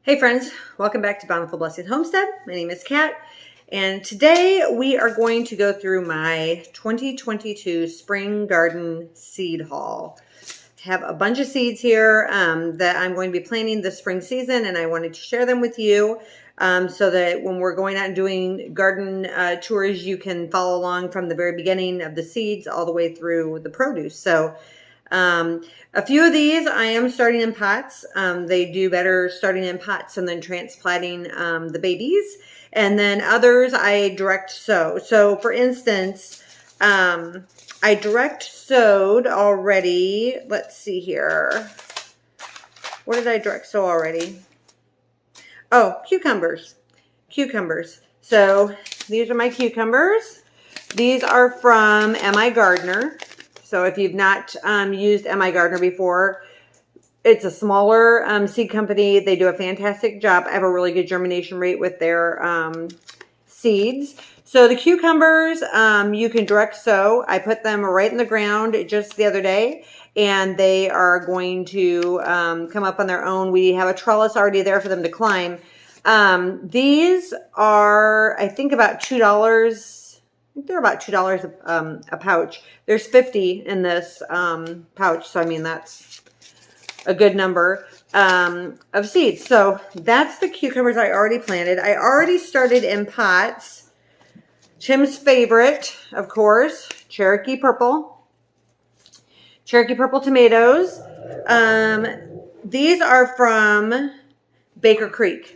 Hey friends, welcome back to Bountiful Blessing Homestead. My name is Kat, and today we are going to go through my 2022 spring garden seed haul. I have a bunch of seeds here that I'm going to be planting this spring season, and I wanted to share them with you so that when we're going out and doing garden tours, you can follow along from the very beginning of the seeds all the way through the produce. So a few of these I am starting in pots. They do better starting in pots and then transplanting the babies. And then others I direct sow. So for instance, I direct sowed already. Let's see here. What did I direct sow already? Oh, cucumbers. Cucumbers. So these are my cucumbers. These are from M.I. Gardener. So if you've not used M.I. Gardener before, it's a smaller seed company. They do a fantastic job. I have a really good germination rate with their seeds. So the cucumbers, you can direct sow. I put them right in the ground just the other day, and they are going to come up on their own. We have a trellis already there for them to climb. These are, I think, about $2. They're about $2 a pouch. There's 50 in this pouch, so I mean that's a good number of seeds. So that's the cucumbers I already planted. I already started in pots. Tim's favorite, of course, Cherokee Purple. Cherokee Purple tomatoes. These are from Baker Creek.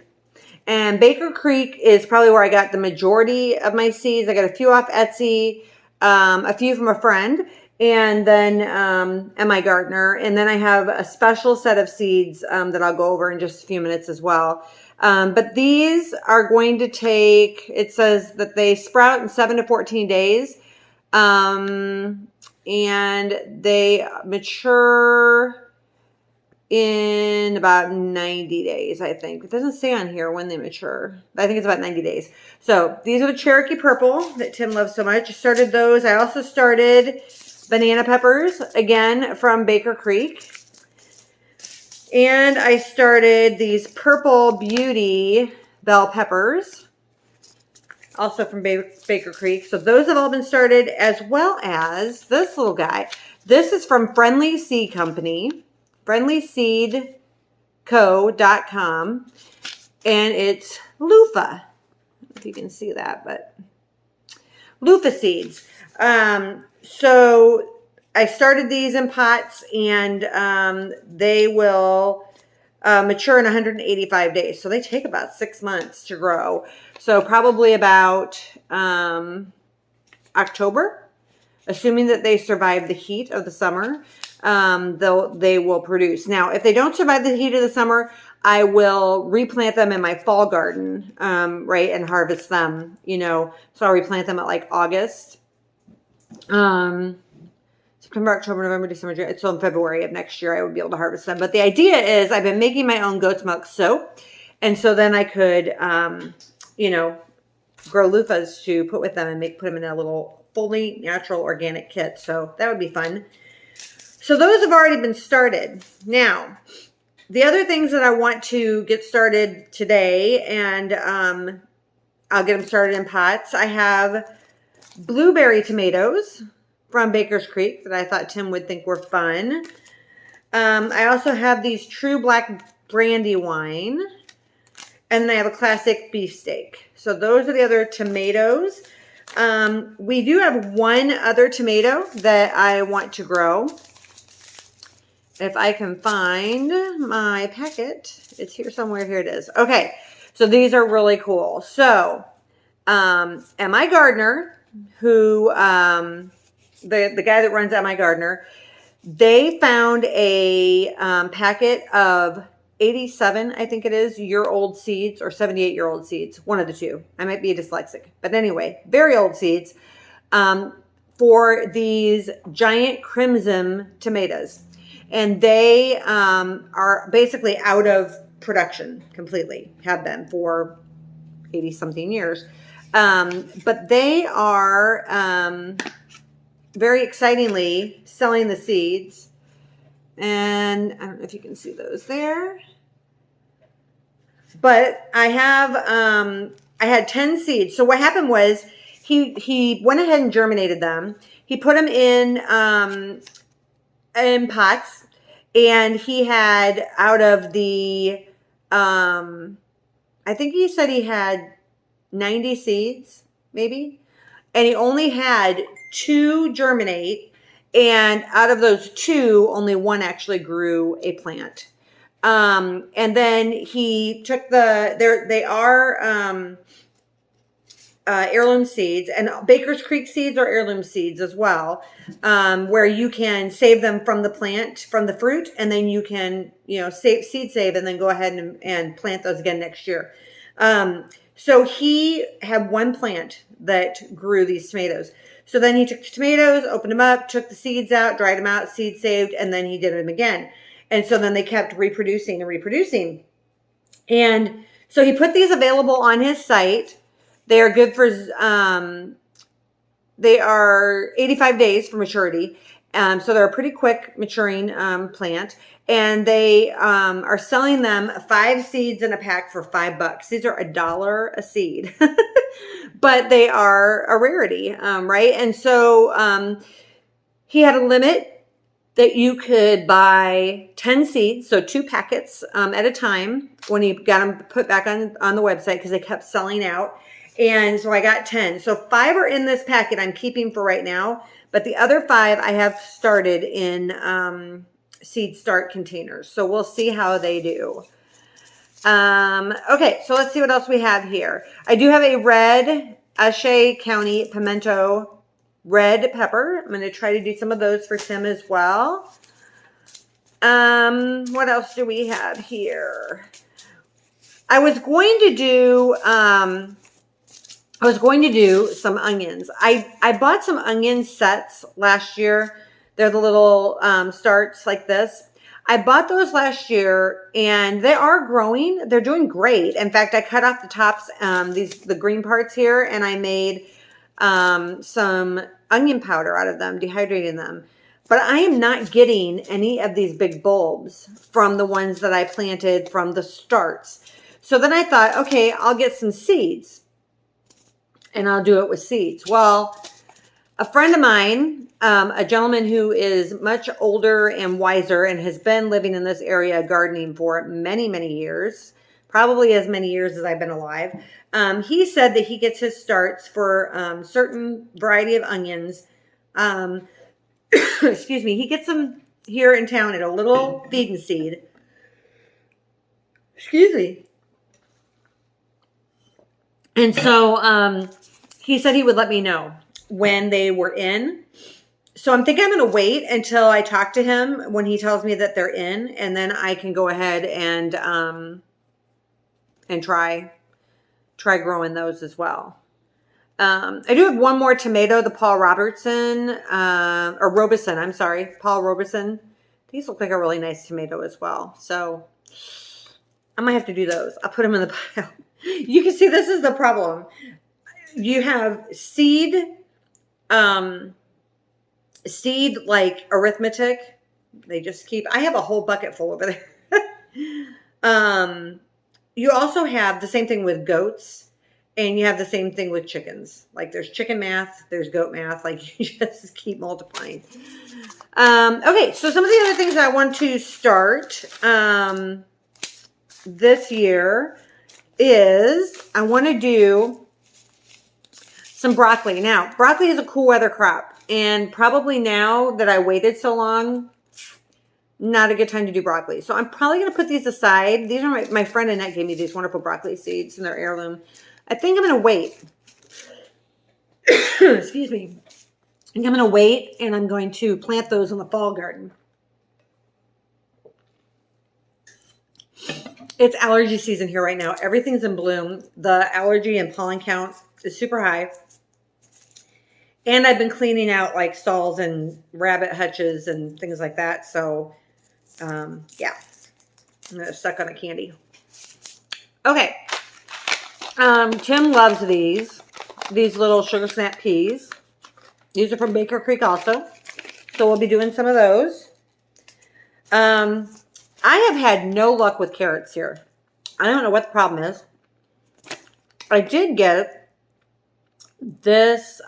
And Baker Creek is probably where I got the majority of my seeds. I got a few off Etsy, a few from a friend, and then M.I. Gardener. And then I have a special set of seeds that I'll go over in just a few minutes as well. But these are going to take, it says that they sprout in 7 to 14 days. And they mature in about 90 days, I think. It doesn't say on here when they mature, but I think it's about 90 days. So these are the Cherokee Purple that Tim loves so much. I started those. I also started banana peppers, again, from Baker Creek. And I started these Purple Beauty bell peppers, also from Baker Creek. So those have all been started, as well as this little guy. This is from Friendly Seed Company. friendlyseedco.com, and it's loofah. I don't know if you can see that, but loofah seeds. So I started these in pots, and they will mature in 185 days. So they take about 6 months to grow. So probably about October, assuming that they survive the heat of the summer. They will produce. Now, if they don't survive the heat of the summer, I will replant them in my fall garden, right, and harvest them, you know. So I'll replant them at like August, September, October, November, December, January. So in February of next year, I would be able to harvest them. But the idea is I've been making my own goat's milk soap, and so then I could, you know, grow loofahs to put with them and put them in a little fully natural organic kit. So that would be fun. So those have already been started. Now, the other things that I want to get started today, and I'll get them started in pots. I have blueberry tomatoes from Baker's Creek that I thought Tim would think were fun. I also have these True Black Brandywine, and then I have a classic beefsteak. So those are the other tomatoes. We do have one other tomato that I want to grow. If I can find my packet, it's here somewhere. Here it is. Okay, so these are really cool. So, M.I. Gardener, who the guy that runs M.I. Gardener, they found a packet of 87, I think it is, year-old seeds, or 78-year-old seeds. One of the two. I might be dyslexic, but anyway, very old seeds for these giant crimson tomatoes. And they are basically out of production completely, have been for 80-something years. But they are very excitingly selling the seeds. And I don't know if you can see those there. But I had 10 seeds. So what happened was he went ahead and germinated them. He put them in pots, and he had out of the I think he said he had 90 seeds, maybe. And he only had 2 germinate, and out of those 2, only 1 actually grew a plant. And then he took they are heirloom seeds, and Baker's Creek seeds are heirloom seeds as well, where you can save them from the plant, from the fruit, and then you can, save, and then go ahead and plant those again next year. So he had 1 plant that grew these tomatoes. So then he took the tomatoes, opened them up, took the seeds out, dried them out, seed saved, and then he did them again. And so then they kept reproducing and reproducing. And so he put these available on his site. They are good for, they are 85 days for maturity. So they're a pretty quick maturing plant. And they are selling them 5 seeds in a pack for $5. These are $1 a seed. But they are a rarity, right? And so he had a limit that you could buy 10 seeds, so 2 packets at a time when he got them put back on the website, because they kept selling out. And so I got 10. So 5 are in this packet I'm keeping for right now, but the other 5 I have started in seed start containers. So we'll see how they do. Okay, so let's see what else we have here. I do have a red Ashe County pimento red pepper. I'm going to try to do some of those for Tim as well. What else do we have here? I was going to do some onions. I bought some onion sets last year. They're the little starts like this. I bought those last year, and they are growing. They're doing great. In fact, I cut off the tops, the green parts here, and I made some onion powder out of them, dehydrating them. But I am not getting any of these big bulbs from the ones that I planted from the starts. So then I thought, okay, I'll get some seeds, and I'll do it with seeds. Well, a friend of mine, a gentleman who is much older and wiser and has been living in this area gardening for many, many years, probably as many years as I've been alive. He said that he gets his starts for certain variety of onions. Excuse me. He gets them here in town at a little feed and seed. Excuse me. And so he said he would let me know when they were in. So I'm thinking I'm going to wait until I talk to him when he tells me that they're in, and then I can go ahead and try growing those as well. I do have one more tomato, the Paul Robertson, Paul Robertson. These look like a really nice tomato as well. So I might have to do those. I'll put them in the pile. You can see this is the problem. You have seed like arithmetic. They just keep, I have a whole bucket full over there. You also have the same thing with goats, and you have the same thing with chickens. Like there's chicken math, there's goat math, like you just keep multiplying. Okay, so some of the other things I want to start this year is I want to do some broccoli. Now, broccoli is a cool weather crop, and probably now that I waited so long, not a good time to do broccoli. So I'm probably going to put these aside. These are my friend Annette gave me these wonderful broccoli seeds, and they're heirloom. I think I'm going to wait. Excuse me. I think I'm going to wait, and I'm going to plant those in the fall garden. It's allergy season here right now. Everything's in bloom. The allergy and pollen count is super high. And I've been cleaning out like stalls and rabbit hutches and things like that. So, yeah, I'm stuck on a candy. Okay. Tim loves these little sugar snap peas. These are from Baker Creek also. So we'll be doing some of those. I have had no luck with carrots here. I don't know what the problem is. I did get this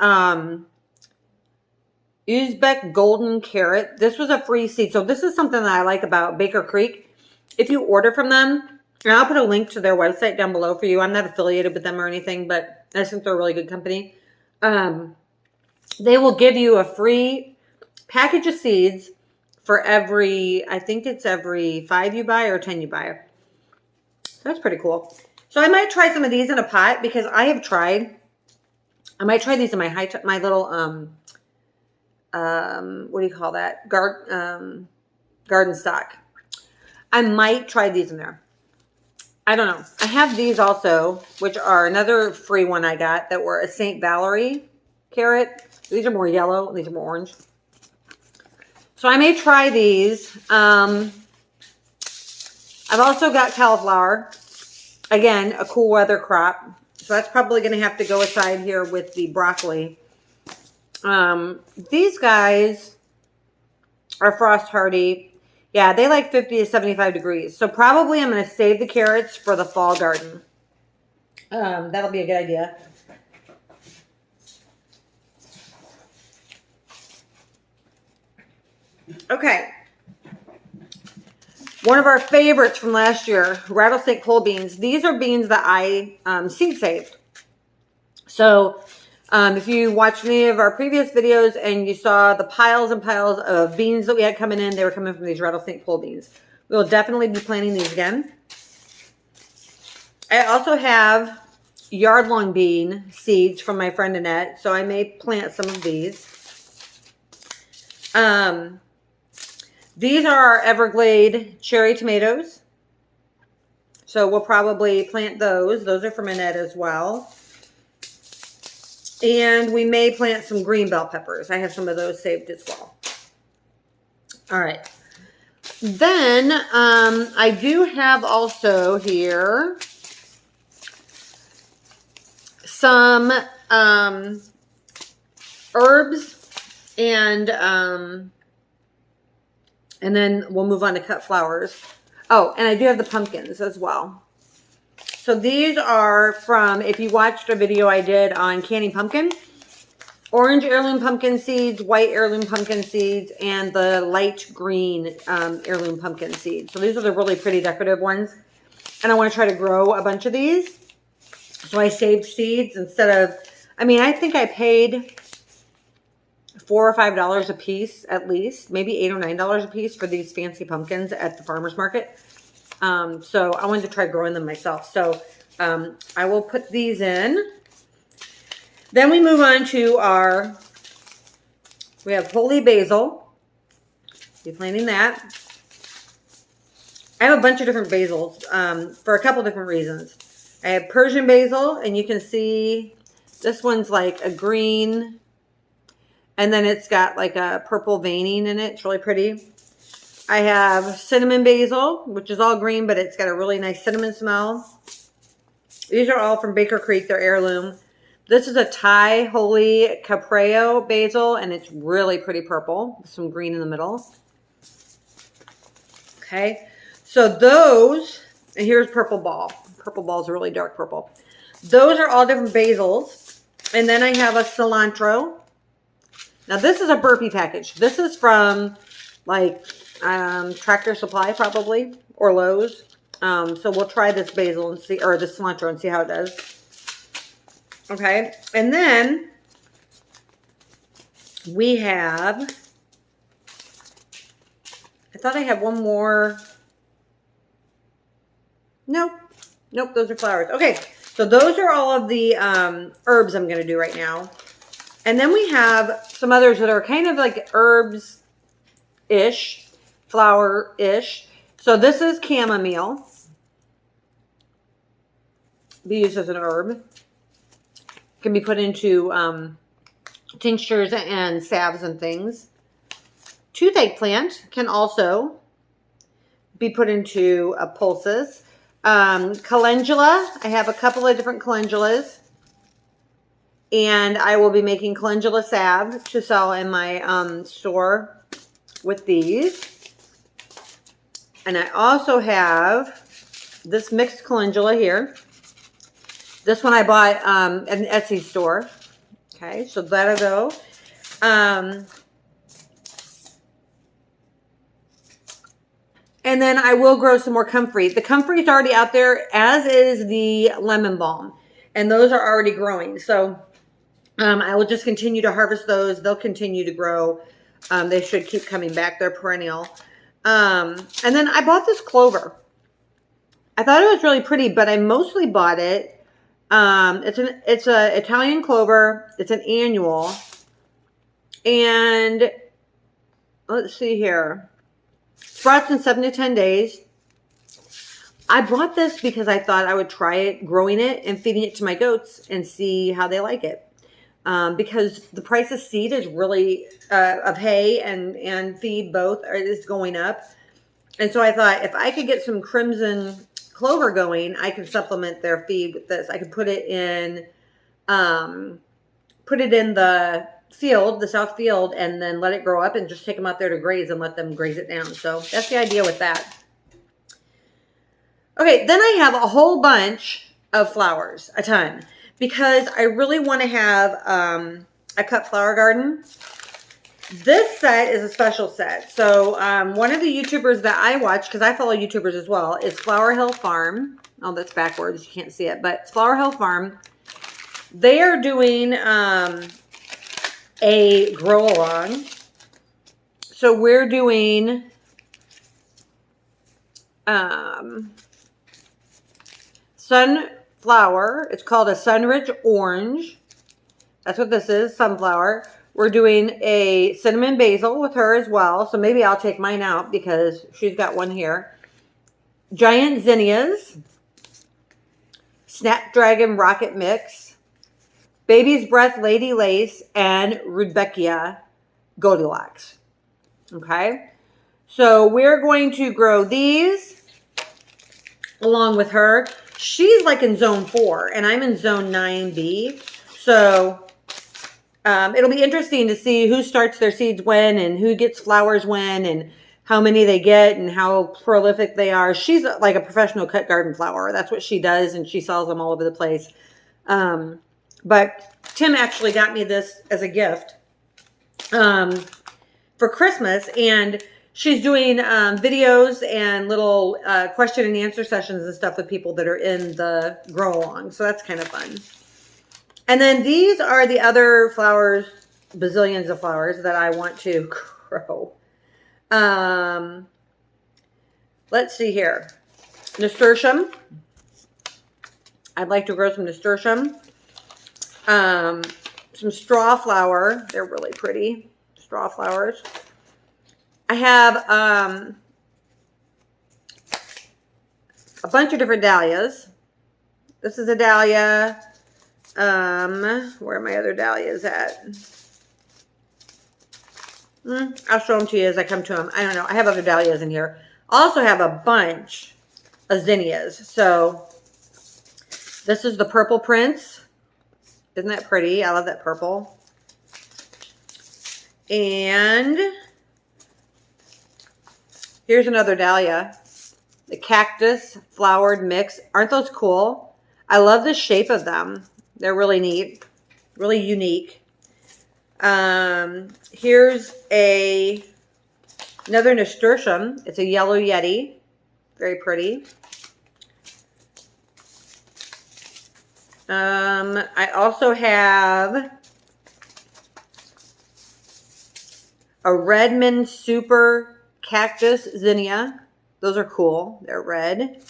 Uzbek golden carrot. This was a free seed. So this is something that I like about Baker Creek. If you order from them, and I'll put a link to their website down below for you. I'm not affiliated with them or anything, but I think they're a really good company. They will give you a free package of seeds for every, I think it's every 5 you buy or 10 you buy. So that's pretty cool. So I might try some of these in a pot because I have tried. I might try these in my little what do you call that? Garden stock. I might try these in there. I don't know. I have these also, which are another free one I got that were a St. Valerie carrot. These are more yellow. These are more orange. So I may try these. I've also got cauliflower. Again, a cool weather crop. So that's probably going to have to go aside here with the broccoli. These guys are frost hardy. Yeah, they like 50 to 75 degrees. So probably I'm going to save the carrots for the fall garden. That'll be a good idea. Okay. One of our favorites from last year, rattlesnake pole beans. These are beans that I seed saved. So if you watched any of our previous videos and you saw the piles and piles of beans that we had coming in, they were coming from these rattlesnake pole beans. We will definitely be planting these again. I also have yard-long bean seeds from my friend Annette, so I may plant some of these. These are our Everglade cherry tomatoes. So we'll probably plant those. Those are from Annette as well. And we may plant some green bell peppers. I have some of those saved as well. All right. Then I do have also here some herbs and then we'll move on to cut flowers. Oh, and I do have the pumpkins as well. So these are from, if you watched a video I did on canning pumpkin, orange heirloom pumpkin seeds, white heirloom pumpkin seeds, and the light green heirloom pumpkin seeds. So these are the really pretty decorative ones. And I want to try to grow a bunch of these. So I saved seeds instead of, I mean, I think I paid $4 or $5 a piece at least, maybe $8 or $9 a piece for these fancy pumpkins at the farmer's market. So I wanted to try growing them myself. So I will put these in. Then we move on to we have holy basil. Be planting that. I have a bunch of different basils for a couple different reasons. I have Persian basil, and you can see this one's like a green, and then it's got like a purple veining in it. It's really pretty. I have cinnamon basil, which is all green, but it's got a really nice cinnamon smell. These are all from Baker Creek. They're heirloom. This is a Thai Holy Capreo basil, and it's really pretty purple with some green in the middle. Okay, so those, and here's purple ball. Purple ball is really dark purple. Those are all different basils. And then I have a cilantro. Now this is a burpee package. This is from like Tractor Supply probably, or Lowe's. So we'll try this basil and see, or the cilantro and see how it does. Okay, and then we have, I thought I had one more. Nope, those are flowers. Okay, so those are all of the herbs I'm going to do right now. And then we have some others that are kind of like herbs-ish, flower-ish. So this is chamomile. Be used as an herb. Can be put into tinctures and salves and things. Toothache plant can also be put into pulses. Calendula. I have a couple of different calendulas. And I will be making calendula salve to sell in my store with these. And I also have this mixed calendula here. This one I bought at an Etsy store. Okay, so that'll go. And then I will grow some more comfrey. The comfrey is already out there, as is the lemon balm. And those are already growing. So I will just continue to harvest those. They'll continue to grow. They should keep coming back. They're perennial. And then I bought this clover. I thought it was really pretty, but I mostly bought it. It's a Italian clover. It's an annual. And let's see here. Sprouts in 7 to 10 days. I bought this because I thought I would try it, growing it and feeding it to my goats and see how they like it. Because the price of seed is really, of hay and feed both is going up. And so I thought if I could get some crimson clover going, I could supplement their feed with this. I could put it in the field, the south field, and then let it grow up and just take them out there to graze and let them graze it down. So that's the idea with that. Okay, then I have a whole bunch of flowers, a ton, because I really want to have a cut flower garden. This set is a special set. So one of the YouTubers that I watch, because I follow YouTubers as well, is Flower Hill Farm. Oh, that's backwards. You can't see it, but it's Flower Hill Farm. They are doing a grow along. So we're doing sunflower. It's called a Sunrich Orange. That's what this is, sunflower. We're doing a cinnamon basil with her as well. So maybe I'll take mine out because she's got one here. Giant zinnias. Snapdragon Rocket Mix. Baby's Breath Lady Lace, and Rudbeckia Goldilocks. Okay, so we're going to grow these along with her. She's like in zone 4, and I'm in zone 9B. So it'll be interesting to see who starts their seeds when, and who gets flowers when, and how many they get, and how prolific they are. She's like a professional cut garden flower. That's what she does, and she sells them all over the place. But Tim actually got me this as a gift for Christmas, and she's doing videos and little question and answer sessions and stuff with people that are in the grow along. So that's kind of fun. And then these are the other flowers, bazillions of flowers that I want to grow. Let's see here. Nasturtium. I'd like to grow some nasturtium. Some straw flower. They're really pretty. Straw flowers. I have a bunch of different dahlias. This is a dahlia. Where are my other dahlias at? I'll show them to you as I come to them. I don't know. I have other dahlias in here. I also have a bunch of zinnias. So this is the Purple Prince. Isn't that pretty? I love that purple. And here's another dahlia. The Cactus Flowered Mix. Aren't those cool? I love the shape of them. They're really neat. Really unique. Here's another nasturtium. It's a yellow yeti. Very pretty. I also have a Redmond Super Cactus Zinnia. Those are cool. They're red.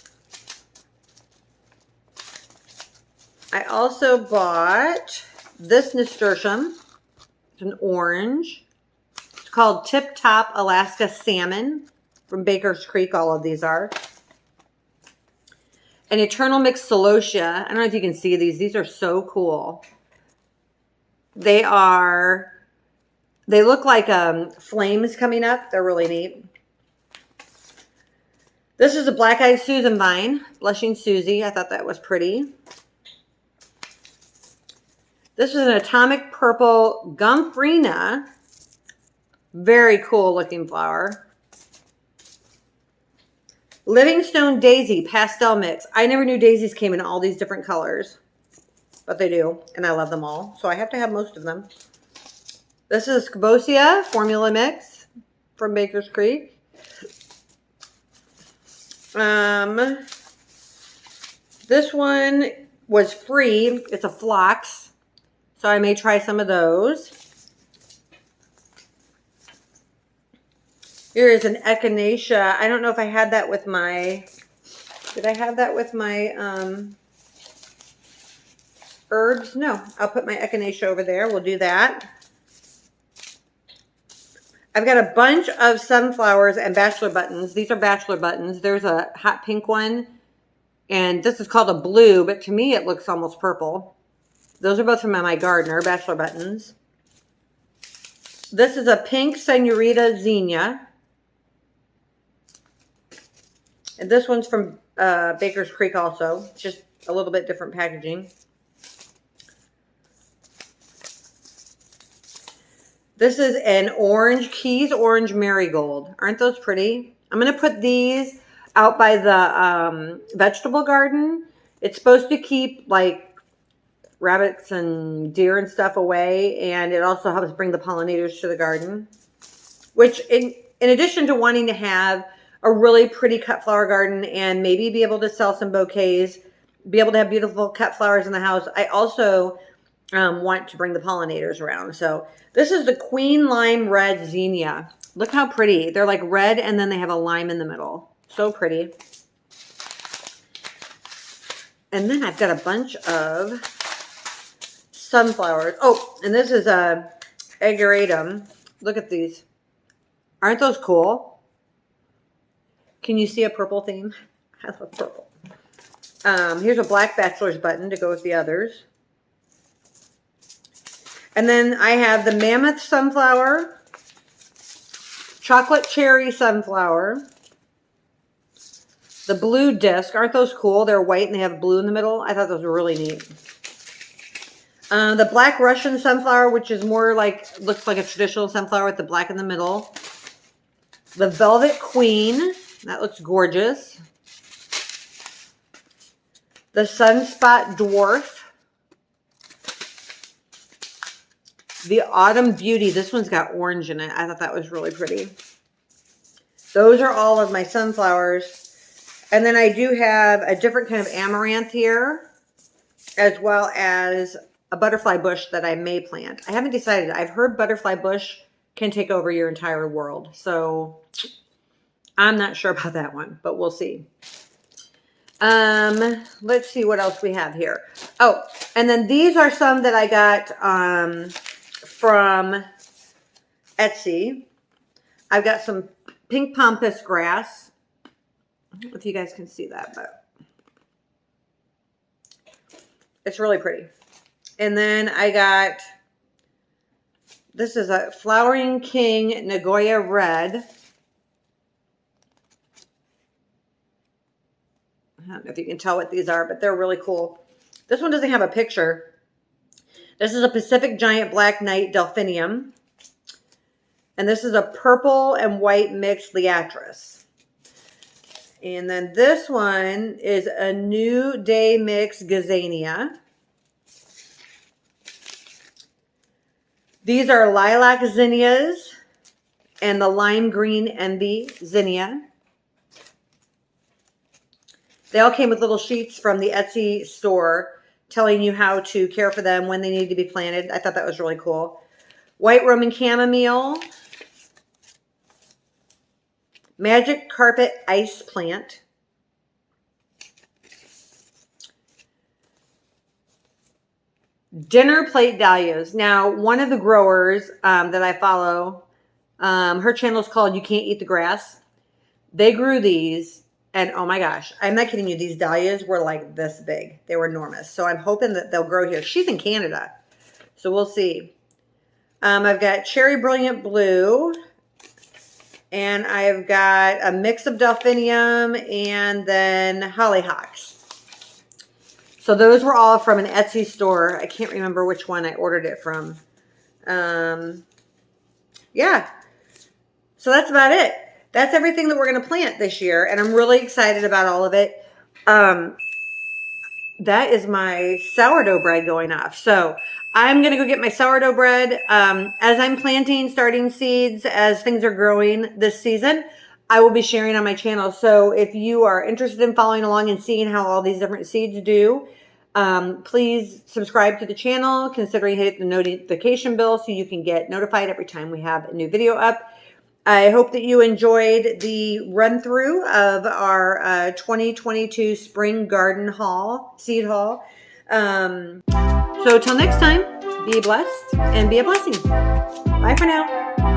I also bought this nasturtium. It's an orange. It's called Tip Top Alaska Salmon from Baker's Creek. All of these are. An Eternal Mix Celosia. I don't know if you can see these. These are so cool. They look like flames coming up. They're really neat. This is a Black Eyed Susan vine. Blushing Susie. I thought that was pretty. This is an Atomic Purple Gumfrina. Very cool looking flower. Livingstone Daisy Pastel Mix. I never knew daisies came in all these different colors, but they do, and I love them all, so I have to have most of them. This is Scabosia Formula Mix from Baker's Creek. This one was free. It's a phlox, so I may try some of those. Here is an echinacea. I don't know if I had that with my, did I have that with my herbs? No, I'll put my echinacea over there. We'll do that. I've got a bunch of sunflowers and bachelor buttons. These are bachelor buttons. There's a hot pink one, and this is called a blue, but to me it looks almost purple. Those are both from my gardener, bachelor buttons. This is a pink Senorita Zinnia. And this one's from Baker's Creek also, just a little bit different packaging. This is an orange, Keys Orange Marigold. Aren't those pretty? I'm going to put these out by the vegetable garden. It's supposed to keep like rabbits and deer and stuff away, and it also helps bring the pollinators to the garden. Which, in addition to wanting to have a really pretty cut flower garden and maybe be able to sell some bouquets, be able to have beautiful cut flowers in the house, I also want to bring the pollinators around. So this is the Queen Lime Red Zinnia. Look how pretty. They're like red and then they have a lime in the middle. So pretty. And then I've got a bunch of sunflowers. Oh, and this is a ageratum. Look at these. Aren't those cool? Can you see a purple theme? I love purple. Here's a black bachelor's button to go with the others. And then I have the mammoth sunflower, chocolate cherry sunflower, the blue disc. Aren't those cool? They're white and they have blue in the middle. I thought those were really neat. The black Russian sunflower, which is more like, looks like a traditional sunflower with the black in the middle. The Velvet Queen. That looks gorgeous. The Sunspot Dwarf. The Autumn Beauty. This one's got orange in it. I thought that was really pretty. Those are all of my sunflowers. And then I do have a different kind of amaranth here, as well as a butterfly bush that I may plant. I haven't decided. I've heard butterfly bush can take over your entire world. So I'm not sure about that one, but we'll see. Let's see what else we have here. Oh, and then these are some that I got from Etsy. I've got some pink pampas grass. I don't know if you guys can see that, but it's really pretty. And then I got, this is a Flowering King Nagoya Red. I don't know if you can tell what these are, but they're really cool. This one doesn't have a picture. This is a Pacific Giant Black Knight Delphinium. And this is a purple and white mixed Liatris. And then this one is a New Day Mix Gazania. These are Lilac Zinnias and the Lime Green Envy Zinnia. They all came with little sheets from the Etsy store telling you how to care for them, when they need to be planted. I thought that was really cool. White Roman Chamomile. Magic Carpet Ice Plant. Dinner Plate Dahlias. Now, one of the growers that I follow, her channel is called You Can't Eat the Grass. They grew these. And oh my gosh, I'm not kidding you. These dahlias were like this big. They were enormous. So I'm hoping that they'll grow here. She's in Canada. So we'll see. I've got Cherry Brilliant Blue. And I've got a mix of delphinium and then hollyhocks. So those were all from an Etsy store. I can't remember which one I ordered it from. Yeah. So that's about it. that's everything that we're going to plant this year. And I'm really excited about all of it. That is my sourdough bread going off. So I'm going to go get my sourdough bread. As I'm planting, starting seeds, as things are growing this season, I will be sharing on my channel. So if you are interested in following along and seeing how all these different seeds do, please subscribe to the channel, considering hitting the notification bell so you can get notified every time we have a new video up. I hope that you enjoyed the run through of our 2022 spring garden haul, seed haul. So till next time, be blessed and be a blessing. Bye for now.